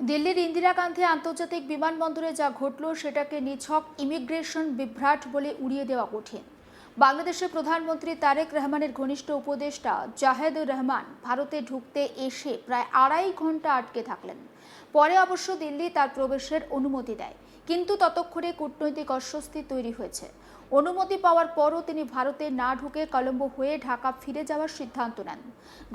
দিল্লির ইন্দিরা গান্ধী আন্তর্জাতিক বিমানবন্দরে যা ঘটল সেটাকে নিছক ইমিগ্রেশন বিভ্রাট বলে উড়িয়ে দেওয়া কঠিন। বাংলাদেশের প্রধানমন্ত্রী তারেক রহমানের ঘনিষ্ঠ উপদেষ্টা জাহেদুর রহমান ভারতে ঢুকতে এসে প্রায় 2.5 ঘন্টা আটকে থাকলেন। পরে অবশ্য দিল্লি তার প্রবেশের অনুমতি দেয়, কিন্তু ততক্ষণে কূটনৈতিক অস্বস্তি তৈরি হয়েছে। অনুমতি পাওয়ার পরও তিনি ভারতে না ঢুকে কলম্বো হয়ে ঢাকা ফিরে যাওয়ার সিদ্ধান্ত নেন।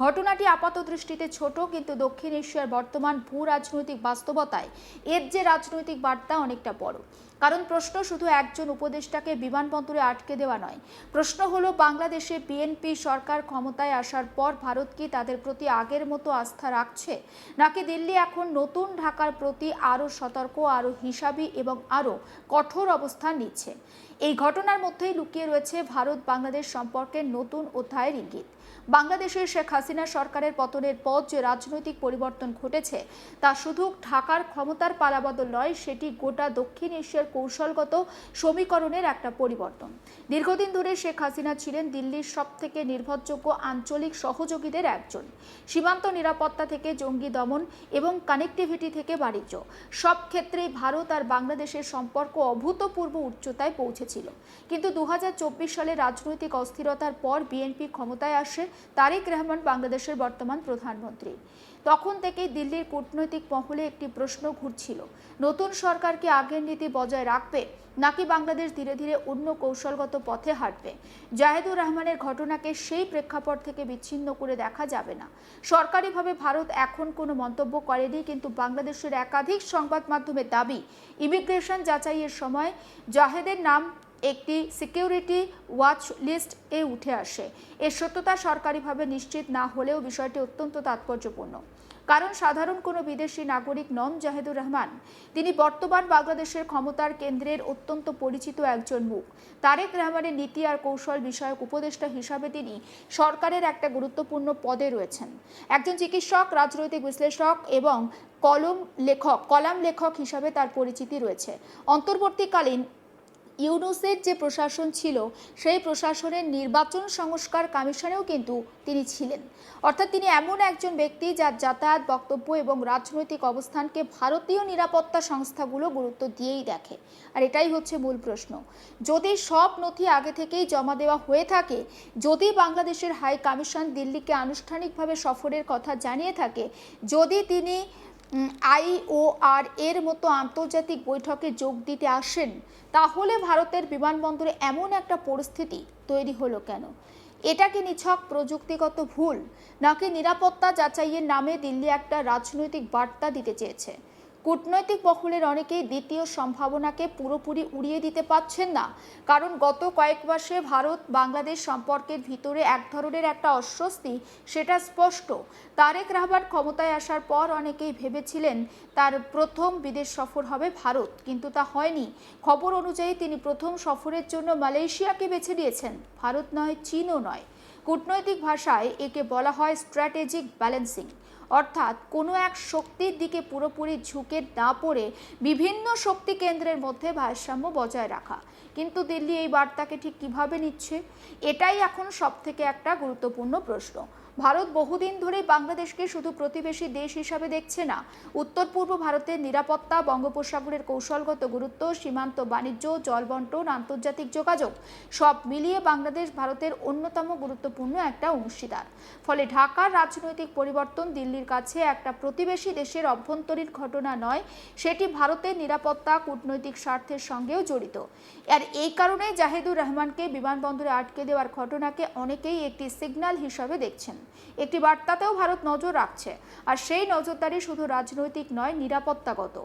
ঘটনাটি আপাতদৃষ্টিতে ছোট, কিন্তু দক্ষিণ এশিয়ার বর্তমান ভূ রাজনৈতিক বাস্তবতায় এর যে রাজনৈতিক বার্তা অনেকটা বড়। কারণ প্রশ্ন শুধু একজন উপদেষ্টাকে বিমানবন্দরে আটকে দেওয়া নয়, প্রশ্ন হলো বাংলাদেশে বিএনপি সরকার ক্ষমতায় আসার পর ভারত কি তাদের প্রতি আগের মতো আস্থা রাখছে, নাকি দিল্লি এখন নতুন ঢাকার প্রতি আরও সতর্ক, আরও হিসাবি এবং আরও কঠোর অবস্থান নিচ্ছে। এই ঘটনার মধ্যেই লুকিয়ে রয়েছে ভারত বাংলাদেশ সম্পর্কের নতুন অধ্যায়ের ইঙ্গিত। বাংলাদেশের শেখ হাসিনা সরকারের পতনের পর যে রাজনৈতিক পরিবর্তন ঘটেছে তা শুধু ঢাকার ক্ষমতার পালাবদল নয়, সেটি গোটা দক্ষিণ এশিয়ার কৌশলগত সমীকরণের একটা পরিবর্তন। দীর্ঘদিন ধরে শেখ হাসিনা ছিলেন দিল্লির সবথেকে নির্ভরযোগ্য আঞ্চলিক সহযোগীদের একজন। সীমান্ত নিরাপত্তা থেকে জঙ্গি দমন এবং কানেক্টিভিটি থেকে বাণিজ্য, সব ক্ষেত্রেই ভারত আর বাংলাদেশের সম্পর্ক অভূতপূর্ব উচ্চতায় পৌঁছেছিল। কিন্তু 2024 সালে রাজনৈতিক অস্থিরতার পর বিএনপি ক্ষমতায় আসে, তারেক রহমান বাংলাদেশের বর্তমান প্রধানমন্ত্রী। তখন থেকেই দিল্লির কূটনৈতিক মহলে একটি প্রশ্ন ঘুরছিল, নতুন সরকার কি আগের নীতি বজায় রাখবে, নাকি বাংলাদেশ ধীরে ধীরে অন্য কৌশলগত পথে হাঁটবে। জাহেদুর রহমানের ঘটনাকে সেই প্রেক্ষাপট থেকে বিচ্ছিন্ন করে দেখা যাবে না। সরকারিভাবে ভারত এখন কোনো মন্তব্য করেনি, কিন্তু বাংলাদেশের একাধিক সংবাদ মাধ্যমের দাবি, ইমিগ্রেশন যাচাইয়ের সময় জাহেদের নাম একটি সিকিউরিটি ওয়াচ লিস্ট এ উঠে আসে। এর সত্যতা সরকারিভাবে নিশ্চিত না হলেও বিষয়টি অত্যন্ত তাৎপর্যপূর্ণ, কারণ সাধারণ কোনো বিদেশি নাগরিক নন জাহেদুর রহমান। তিনি বর্তমান বাংলাদেশের ক্ষমতার কেন্দ্রের অত্যন্ত পরিচিত একজন মুখ। তারেক রহমানের নীতি আর কৌশল বিষয়ক উপদেষ্টা হিসাবে তিনি সরকারের একটা গুরুত্বপূর্ণ পদে রয়েছেন। একজন চিকিৎসক, রাজনৈতিক বিশ্লেষক এবং কলাম লেখক হিসাবে তার পরিচিতি রয়েছে। অন্তর্বর্তীকালীন ইউনূসের যে প্রশাসন ছিল, সেই প্রশাসনের নির্বাচন সংস্কার কমিশনেও কিন্তু তিনি ছিলেন। অর্থাৎ তিনি এমন একজন ব্যক্তি যার যাতায়াত, বক্তব্য এবং রাজনৈতিক অবস্থানকে ভারতীয় নিরাপত্তা সংস্থাগুলো গুরুত্ব দিয়েই দেখে। আর এটাই হচ্ছে মূল প্রশ্ন, যদি সব নথি আগে থেকেই জমা দেওয়া হয়ে থাকে, যদি বাংলাদেশের হাই কমিশন দিল্লিকে আনুষ্ঠানিকভাবে সফরের কথা জানিয়ে থাকে, যদি তিনি আইওআর এর মতো আন্তর্জাতিক বৈঠকে যোগ দিতে আসেন, তাহলে ভারতের বিমানবন্দরে এমন একটা পরিস্থিতি তৈরি হলো কেন? এটা কি নিছক প্রযুক্তিগত ভুল, নাকি নিরাপত্তা যাচাইয়ের নামে দিল্লি একটা রাজনৈতিক বার্তা দিতে চেয়েছে? কূটনৈতিক মহলের অনেকেই দ্বিতীয় সম্ভাবনাকে পুরোপুরি উড়িয়ে দিতে পারছেন না, কারণ গত কয়েক মাসে ভারত বাংলাদেশ সম্পর্কের ভিতরে এক ধরনের একটা অস্বস্তি, সেটা স্পষ্ট। তারেক রহমান ক্ষমতায় আসার পর অনেকেই ভেবেছিলেন তার প্রথম বিদেশ সফর হবে ভারত, কিন্তু তা হয়নি। খবর অনুযায়ী তিনি প্রথম সফরের জন্য মালয়েশিয়াকে বেছে নিয়েছেন, ভারত নয়, চীনও নয়। কূটনৈতিক ভাষায় একে বলা হয় স্ট্র্যাটেজিক ব্যালেন্সিং, অর্থাৎ কোনো এক শক্তির দিকে পুরোপুরি ঝুঁকে না পড়ে বিভিন্ন শক্তি কেন্দ্রের মধ্যে ভারসাম্য বজায় রাখা। কিন্তু দিল্লি এই বার্তাকে ঠিক কিভাবে নিচ্ছে, এটাই এখন সবথেকে একটা গুরুত্বপূর্ণ প্রশ্ন। ভারত বহুদিন ধরেই বাংলাদেশকে শুধু প্রতিবেশী দেশ হিসাবে দেখছে না, উত্তর পূর্ব ভারতের নিরাপত্তা, বঙ্গোপসাগরের কৌশলগত গুরুত্ব, সীমান্ত বাণিজ্য, জল বন্টন, আন্তর্জাতিক যোগাযোগ, সব মিলিয়ে বাংলাদেশ ভারতের অন্যতম গুরুত্বপূর্ণ একটা অংশীদার। ফলে ঢাকার রাজনৈতিক পরিবর্তন দিল্লির কাছে একটা প্রতিবেশী দেশের অভ্যন্তরীণ ঘটনা নয়, সেটি ভারতের নিরাপত্তা, কূটনৈতিক স্বার্থের সঙ্গেও জড়িত। আর এই কারণেই জাহেদুর রহমানকে বিমানবন্দরে আটকে দেওয়ার ঘটনাকে অনেকেই একটি সিগন্যাল হিসাবে দেখছেন। একটি বার্তাতেও ভারত নজর রাখছে, আর সেই নজরদারি শুধু রাজনৈতিক নয়, নিরাপত্তাগত।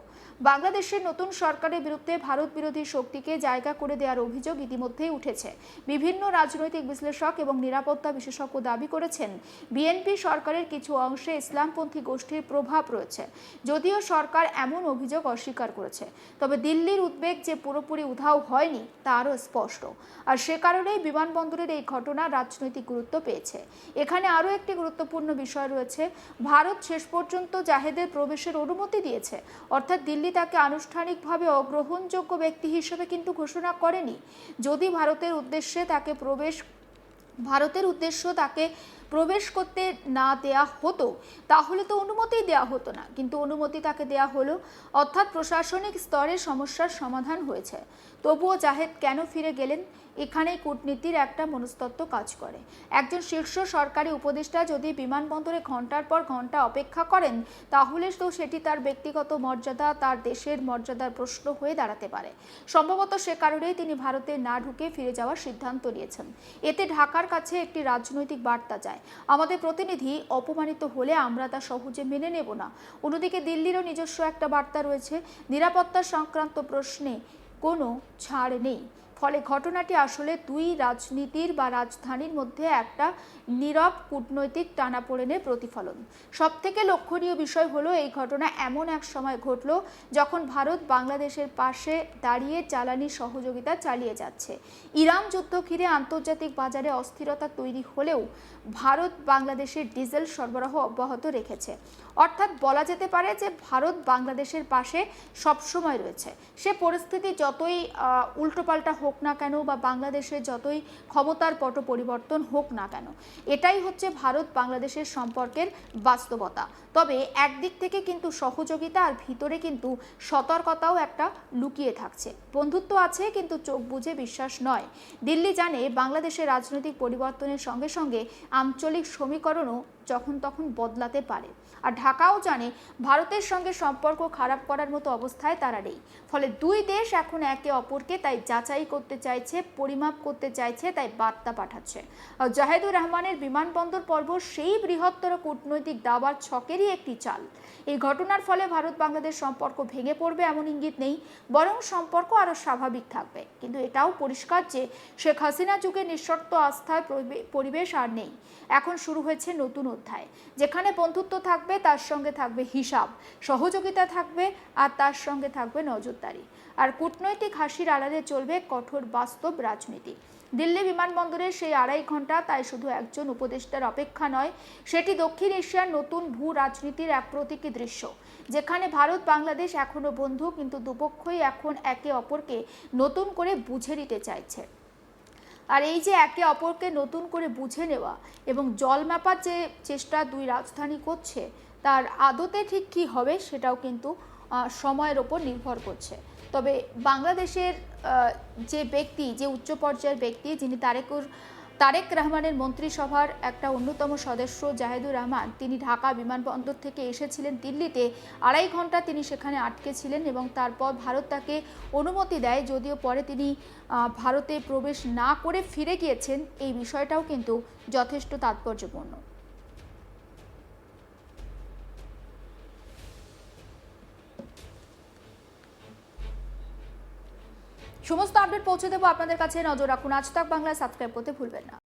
বাংলাদেশের নতুন সরকারের বিরুদ্ধে ভারত বিরোধী শক্তিকে জায়গা করে দেওয়ার অভিযোগ ইতিমধ্যেই উঠেছে। বিভিন্ন রাজনৈতিক বিশ্লেষক এবং নিরাপত্তা বিশেষজ্ঞ দাবি করেছেন, বিএনপি সরকারের কিছু অংশে ইসলামপন্থী গোষ্ঠীর প্রভাব রয়েছে। যদিও সরকার এমন অভিযোগ অস্বীকার করেছে, তবে দিল্লির উদ্বেগ যে পুরোপুরি উধাও হয়নি তা আরও স্পষ্ট। আর সে কারণেই বিমানবন্দরের এই ঘটনা রাজনৈতিক গুরুত্ব পেয়েছে। এখানে আরও একটি গুরুত্বপূর্ণ বিষয় রয়েছে, ভারত শেষ পর্যন্ত জাহেদের প্রবেশের অনুমতি দিয়েছে, অর্থাৎ দিল্লি তাকে আনুষ্ঠানিকভাবে অগ্রহণযোগ্য ব্যক্তি হিসেবে কিন্তু ঘোষণা করেনি। যদি ভারতের উদ্দেশ্য তাকে প্রবেশ করতে না দেয়া হতো তাহলে তো অনুমতি দেওয়া হতো না, কিন্তু অনুমতি তাকে দেয়া হলো, অর্থাৎ প্রশাসনিক স্তরে সমস্যার সমাধান হয়েছে। তবুও জাহেদ কেন ফিরে গেলেন? এখানেই কূটনীতির একটা মনস্তত্ত্ব কাজ করে। একজন শীর্ষ সরকারি উপদেষ্টা যদি বিমানবন্দরে ঘন্টার পর ঘন্টা অপেক্ষা করেন, তাহলে তো সেটি তার ব্যক্তিগত মর্যাদা, তার দেশের মর্যাদার প্রশ্ন হয়ে দাঁড়াতে পারে। সম্ভবত সে কারণেই তিনি ভারতে না ঢুকে ফিরে যাওয়ার সিদ্ধান্ত নিয়েছেন। এতে ঢাকার কাছে একটি রাজনৈতিক বার্তা যায়, আমাদের প্রতিনিধি অপমানিত হলে আমরা তা সহজে মেনে নেব না। অন্যদিকে দিল্লিরও নিজস্ব একটা বার্তা রয়েছে, নিরাপত্তা সংক্রান্ত প্রশ্নে কোনো ছাড় নেই। ফলে ঘটনাটি আসলে দুই রাজনীতির বা রাজধানীর মধ্যে একটা নীরব কূটনৈতিক টানাপোড়েনের প্রতিফলন। সবথেকে লক্ষণীয় বিষয় হলো, এই ঘটনা এমন এক সময় ঘটল যখন ভারত বাংলাদেশের পাশে দাঁড়িয়ে জ্বালানি সহযোগিতা চালিয়ে যাচ্ছে। ইরান যুদ্ধ ঘিরে আন্তর্জাতিক বাজারে অস্থিরতা তৈরি হলেও ভারত বাংলাদেশের ডিজেল সরবরাহ অব্যাহত রেখেছে। অর্থাৎ বলা যেতে পারে যে ভারত বাংলাদেশের পাশে সবসময় রয়েছে। সে পরিস্থিতি যতই উল্টোপাল্টা হোক না কেন বা বাংলাদেশের যতই ক্ষমতার পট পরিবর্তন হোক না কেন, এটাই হচ্ছে ভারত বাংলাদেশের সম্পর্কের বাস্তবতা। তবে একদিক থেকে কিন্তু সহযোগিতা আর ভিতরে কিন্তু সতর্কতাও একটা লুকিয়ে থাকছে। বন্ধুত্ব আছে কিন্তু চোখ বুঝে বিশ্বাস নয়। দিল্লি জানে বাংলাদেশের রাজনৈতিক পরিবর্তনের সঙ্গে সঙ্গে আঞ্চলিক সমীকরণও যখন তখন বদলাতে পারে। আর ঢাকাও জানে ভারতের সঙ্গে সম্পর্ক খারাপ করার মতো অবস্থায় তারা নেই। ফলে দুই দেশ এখন একে অপরকে তাই যাচাই করতে চাইছে, পরিমাপ করতে চাইছে, তাই বার্তা পাঠাচ্ছে। জাহেদুর রহমানের বিমানবন্দর পর্ব সেই বৃহত্তর কূটনৈতিক দাবার ছকেরই একটি চাল। এই ঘটনার ফলে ভারত বাংলাদেশ সম্পর্ক ভেঙে পড়বে এমন ইঙ্গিত নেই, বরং সম্পর্ক আরও স্বাভাবিক থাকবে। কিন্তু এটাও পরিষ্কার যে শেখ হাসিনা যুগে নিঃশর্ত আস্থার পরিবেশ আর নেই। এখন শুরু হয়েছে নতুন অধ্যায়, যেখানে বন্ধুত্ব থাকবে, তার সঙ্গে থাকবে হিসাব, সহযোগিতা থাকবে আর তার সঙ্গে থাকবে নজরদারি। আর কূটনৈতিক হাসির আড়ালে চলবে কঠোর বাস্তব রাজনীতি। দিল্লি বিমানবন্দরের সেই 2.5 ঘন্টা তাই শুধু একজন উপদেষ্টার অপেক্ষা নয়, সেটি দক্ষিণ এশিয়ার নতুন ভূ রাজনীতির এক প্রতীকী দৃশ্য, যেখানে ভারত বাংলাদেশ এখনো বন্ধু, কিন্তু দুপক্ষই এখন একে অপরকে নতুন করে বুঝে নিতে চাইছে। আর এই যে একে অপরকে নতুন করে বুঝে নেওয়া এবং জল মাপার যে চেষ্টা দুই রাজধানী করছে, তার আদতে ঠিক কী হবে সেটাও কিন্তু সময়ের ওপর নির্ভর করছে। তবে বাংলাদেশের যে ব্যক্তি, যে উচ্চ পর্যায়ের ব্যক্তি, যিনি তারেক রহমানের মন্ত্রিসভার একটা অন্যতম সদস্য জাহেদুর রহমান, তিনি ঢাকা বিমানবন্দর থেকে এসেছিলেন দিল্লিতে। 2.5 ঘন্টা তিনি সেখানে আটকে ছিলেন এবং তারপর ভারত তাকে অনুমতি দেয়, যদিও পরে তিনি ভারতে প্রবেশ না করে ফিরে গিয়েছেন। এই বিষয়টাও কিন্তু যথেষ্ট তাৎপর্যপূর্ণ। সমস্ত আপডেট পৌঁছে দেবো আপনাদের কাছে, নজর রাখুন। আজ তাক বাংলা সাবস্ক্রাইব করতে ভুলবেন না।